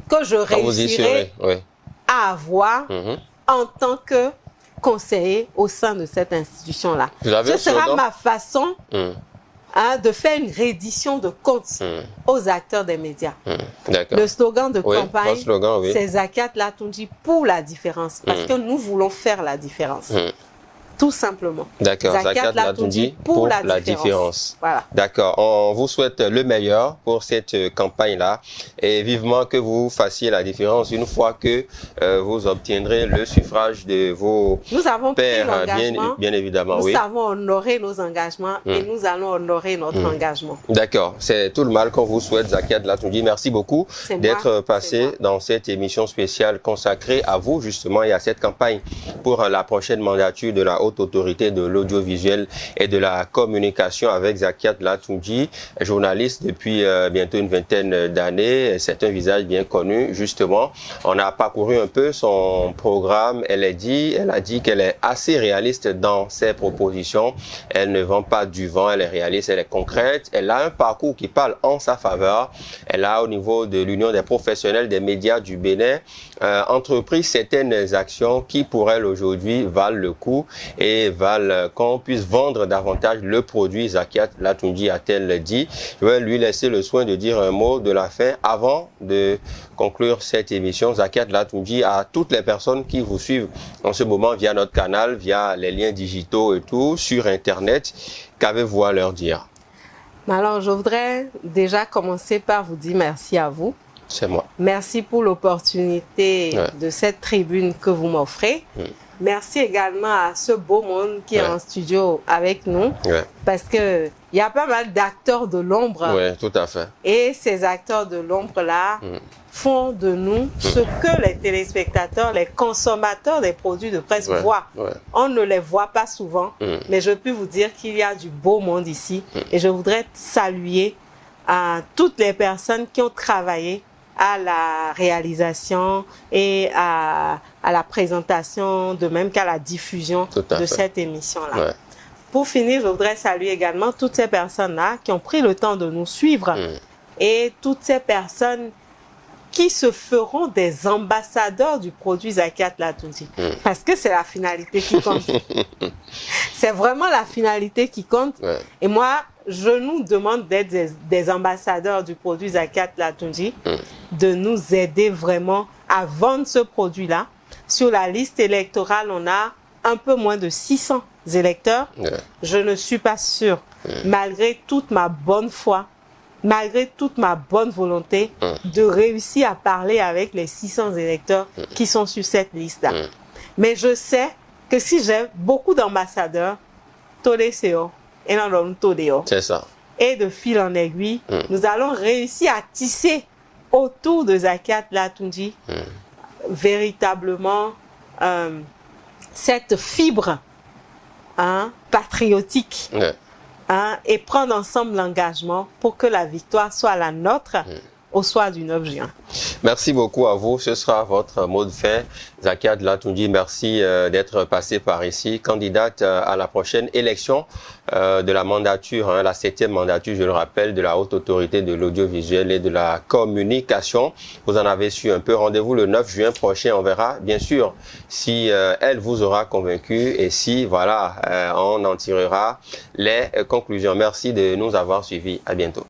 que je réussirai à avoir en tant que conseiller au sein de cette institution-là. Ce sera ma façon de faire une reddition de comptes aux acteurs des médias. Le slogan de campagne, c'est Zakiath Latunji pour la différence, parce que nous voulons faire la différence. Tout simplement. D'accord. Zakiath Latunji pour la différence. Voilà. D'accord. On vous souhaite le meilleur pour cette campagne-là et vivement que vous fassiez la différence une fois que vous obtiendrez le suffrage de vos pairs, bien évidemment. Nous savons honorer nos engagements et nous allons honorer notre engagement. D'accord. C'est tout le mal qu'on vous souhaite, Zakiath Latunji. Merci beaucoup d'être passé dans cette émission spéciale consacrée à vous justement et à cette campagne pour la prochaine mandature de la Haute Autorité de l'audiovisuel et de la communication avec Zakiath Latunji, journaliste depuis bientôt une vingtaine d'années. C'est un visage bien connu, justement. On a parcouru un peu son programme. Elle a dit qu'elle est assez réaliste dans ses propositions. Elle ne vend pas du vent, elle est réaliste, elle est concrète. Elle a un parcours qui parle en sa faveur. Elle a, au niveau de l'Union des professionnels des médias du Bénin, entrepris certaines actions qui, pour elle, aujourd'hui, valent le coup et valent qu'on puisse vendre davantage le produit. Zakiath Latunji a-t-elle dit. Je vais lui laisser le soin de dire un mot de la fin avant de conclure cette émission. Zakiath Latunji, à toutes les personnes qui vous suivent en ce moment via notre canal, via les liens digitaux et tout, sur Internet, qu'avez-vous à leur dire? Alors, je voudrais déjà commencer par vous dire merci à vous. C'est moi. Merci pour l'opportunité de cette tribune que vous m'offrez. Merci également à ce beau monde qui est en studio avec nous, parce que il y a pas mal d'acteurs de l'ombre. Oui, tout à fait. Et ces acteurs de l'ombre-là font de nous ce que les téléspectateurs, les consommateurs des produits de presse voient. On ne les voit pas souvent, mais je peux vous dire qu'il y a du beau monde ici. Et je voudrais saluer à toutes les personnes qui ont travaillé à la réalisation et à la présentation, de même qu'à la diffusion de cette émission-là. Pour finir, je voudrais saluer également toutes ces personnes-là qui ont pris le temps de nous suivre et toutes ces personnes qui se feront des ambassadeurs du produit Zakiath Latunji. Parce que c'est la finalité qui compte. C'est vraiment la finalité qui compte. Et moi, je nous demande d'être des ambassadeurs du produit Zakiath Latunji, de nous aider vraiment à vendre ce produit-là. Sur la liste électorale, on a un peu moins de 600 électeurs. Je ne suis pas sûre, malgré toute ma bonne foi, malgré toute ma bonne volonté, de réussir à parler avec les 600 électeurs qui sont sur cette liste-là. Mais je sais que si j'ai beaucoup d'ambassadeurs, c'est ça. Et de fil en aiguille, nous allons réussir à tisser autour de Zakiath Latunji véritablement cette fibre patriotique et prendre ensemble l'engagement pour que la victoire soit la nôtre au soir du 9 juin. Merci beaucoup à vous. Ce sera votre mot de fin. Zakiath Latunji, merci d'être passé par ici. Candidate à la prochaine élection de la mandature, la 7e mandature, je le rappelle, de la Haute Autorité de l'Audiovisuel et de la Communication. Vous en avez su un peu. Rendez-vous le 9 juin prochain. On verra, bien sûr, si elle vous aura convaincu et si, voilà, on en tirera les conclusions. Merci de nous avoir suivis. À bientôt.